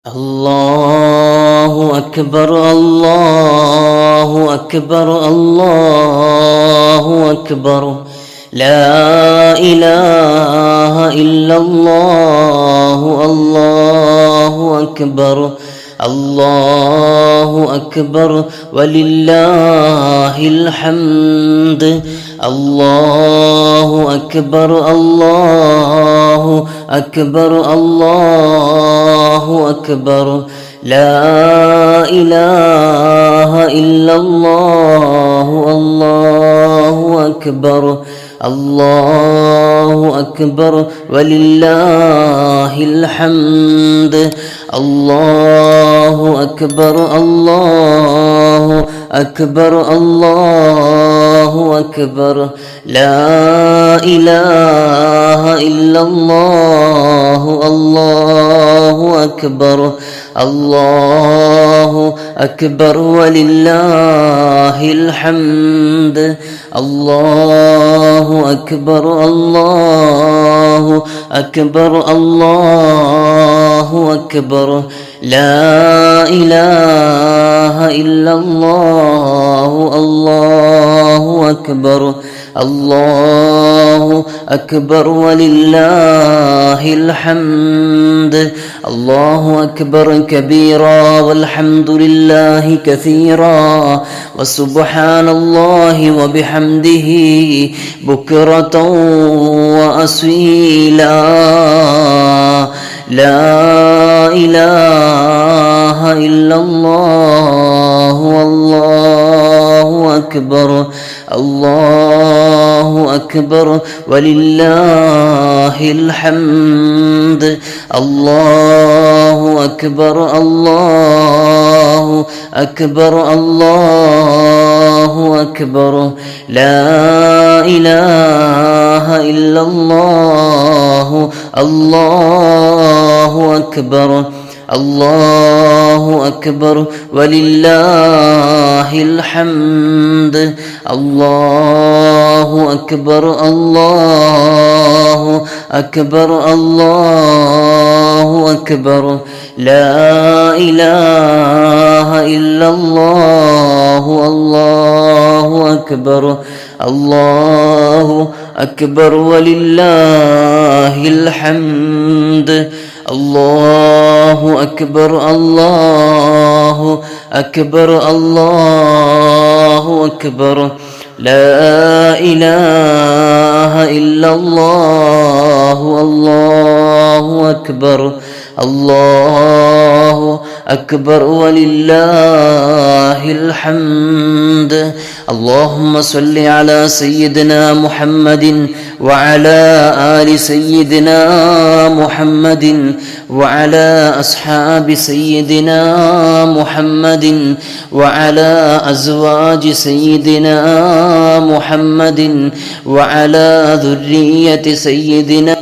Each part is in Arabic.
الله أكبر الله أكبر الله أكبر لا إله إلا الله الله أكبر الله أكبر ولله الحمد الله أكبر الله أكبر الله أكبر لا إله إلا الله الله أكبر الله أكبر ولله الحمد الله أكبر الله أكبر الله أكبر لا إله إلا الله الله أكبر الله أكبر ولله الحمد الله أكبر الله أكبر الله أكبر لا إله إلا الله الله أكبر الله أكبر ولله الحمد الله أكبر كبيرا والحمد لله كثيرا وسبحان الله وبحمده بكرة وأصيلا لا إله إلا الله والله أكبر الله أكبر ولله الحمد الله أكبر الله أكبر الله أكبر لا إله إلا الله الله أكبر الله أكبر ولله الحمد الله أكبر الله أكبر الله أكبر لا إله إلا الله الله أكبر الله أكبر ولله الحمد الله أكبر الله أكبر الله أكبر لا إله إلا الله الله أكبر الله أكبر ولله الحمد اللهم صل على سيدنا محمد وعلى آل سيدنا محمد وعلى أصحاب سيدنا محمد وعلى أزواج سيدنا محمد وعلى ذرية سيدنا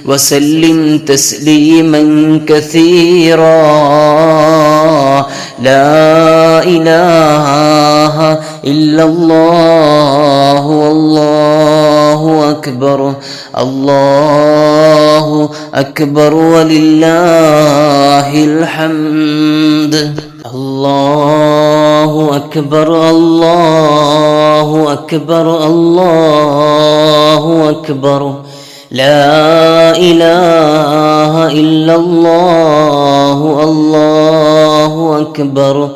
وسلم تسليما كثيرا لا إله إلا الله والله أكبر الله أكبر ولله الحمد الله أكبر الله أكبر الله أكبر لا إله إلا الله الله أكبر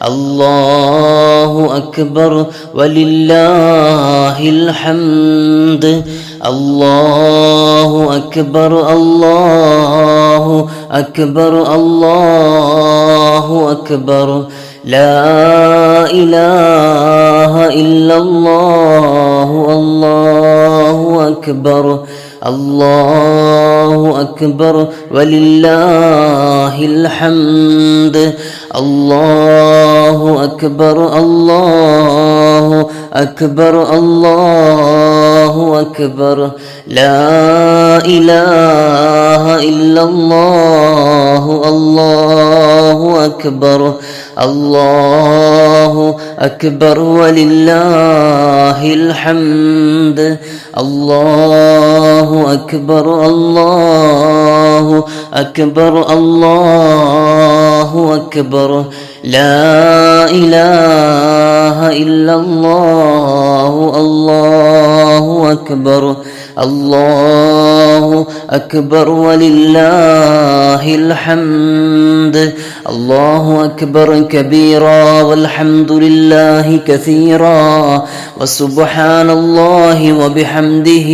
الله أكبر ولله الحمد الله أكبر الله أكبر الله أكبر لا إله إلا الله الله أكبر الله أكبر ولله الحمد الله أكبر الله أكبر الله أكبر لا إله إلا الله الله أكبر الله أكبر ولله الحمد. الله أكبر الله أكبر الله أكبر لا إله إلا الله. الله أكبر الله أكبر ولله الحمد. الله أكبر كبيرا والحمد لله كثيرا وسبحان الله وبحمده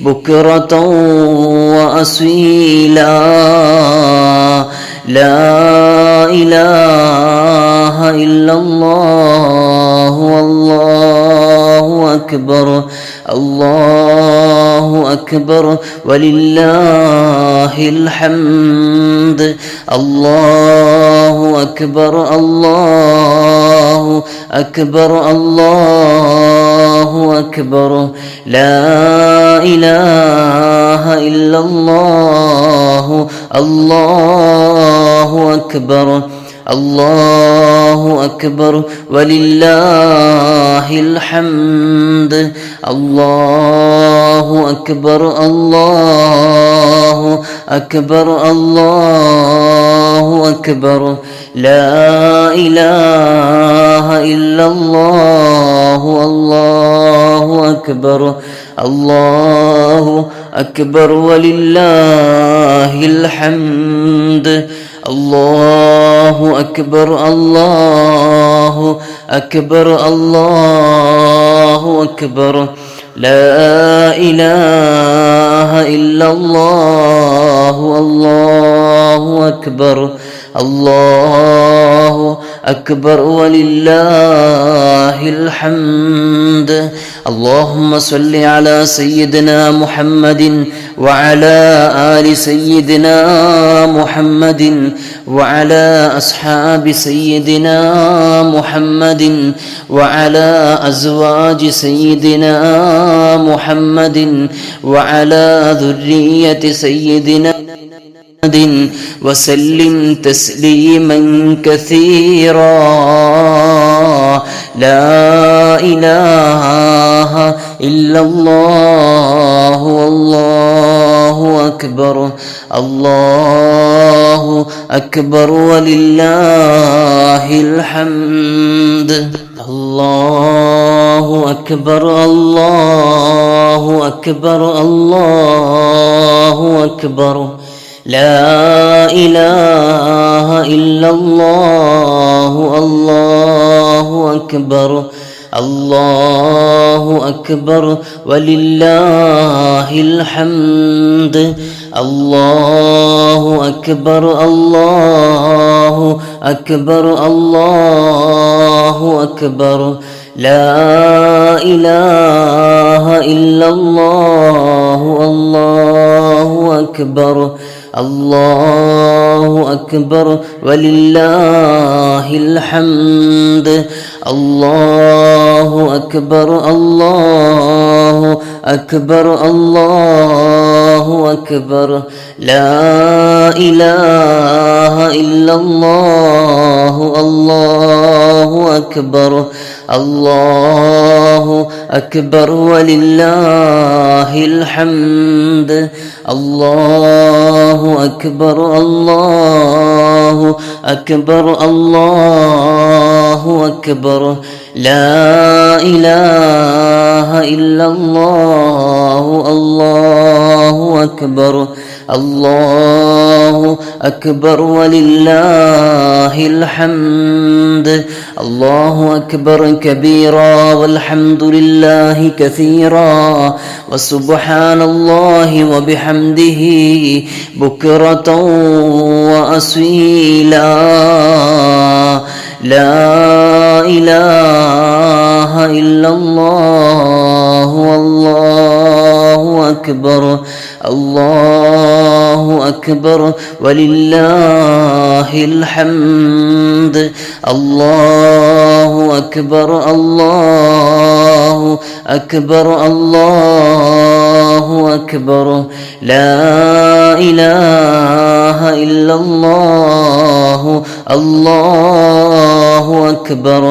بكرة وأصيلا. لا إله إلا الله والله أكبر. الله أكبر ولله الحمد. الله أكبر الله أكبر الله أكبر لا إله إلا الله. الله أكبر الله أكبر ولله الحمد. الله أكبر الله أكبر الله أكبر لا إله إلا الله. الله أكبر الله أكبر ولله الحمد. الله أكبر الله أكبر الله أكبر لا إله إلا الله. الله أكبر الله أكبر ولله الحمد. اللهم صل على سيدنا محمد وعلى آل سيدنا محمد وعلى أصحاب سيدنا محمد وعلى أزواج سيدنا محمد وعلى ذرية سيدنا وسلم تسليما كثيرا. لا إله إلا الله والله أكبر. الله أكبر ولله الحمد. الله أكبر الله أكبر الله أكبر لا إله إلا الله. الله أكبر الله أكبر ولله الحمد. الله أكبر الله أكبر الله أكبر لا إله إلا الله. الله أكبر الله أكبر ولله الحمد. الله أكبر الله أكبر الله أكبر لا إله إلا الله. الله أكبر الله أكبر ولله الحمد. الله أكبر الله أكبر الله أكبر لا إله إلا الله. الله أكبر الله أكبر ولله الحمد. الله أكبر كبيرا والحمد لله كثيرا وسبحان الله وبحمده بكرة وأصيلا. لا إله إلا الله والله أكبر. الله أكبر ولله الحمد. الله أكبر الله أكبر الله أكبر لا إله إلا الله. الله أكبر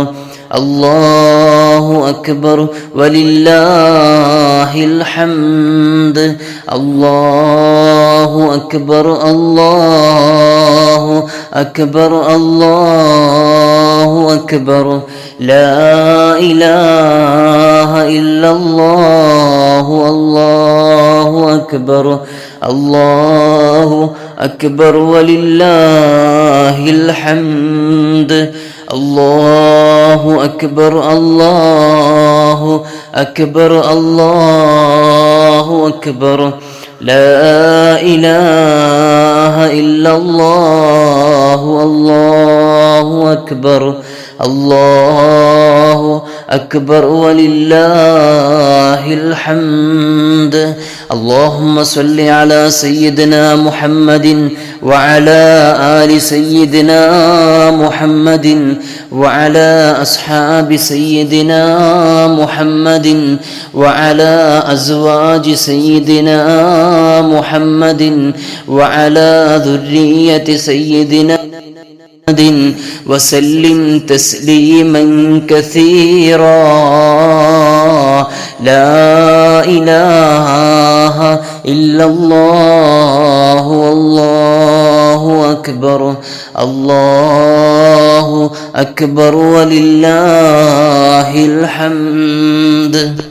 الله أكبر ولله الحمد الله أكبر الله أكبر الله أكبر لا إله إلا الله الله أكبر الله أكبر ولله الحمد الله أكبر الله أكبر الله أكبر لا إله إلا الله الله أكبر الله أكبر ولله الحمد اللهم صل على سيدنا محمد وعلى آل سيدنا محمد وعلى أصحاب سيدنا محمد وعلى أزواج سيدنا محمد وعلى ذرية سيدنا وسلم تسليما كثيرا لا إله إلا الله والله أكبر الله أكبر ولله الحمد.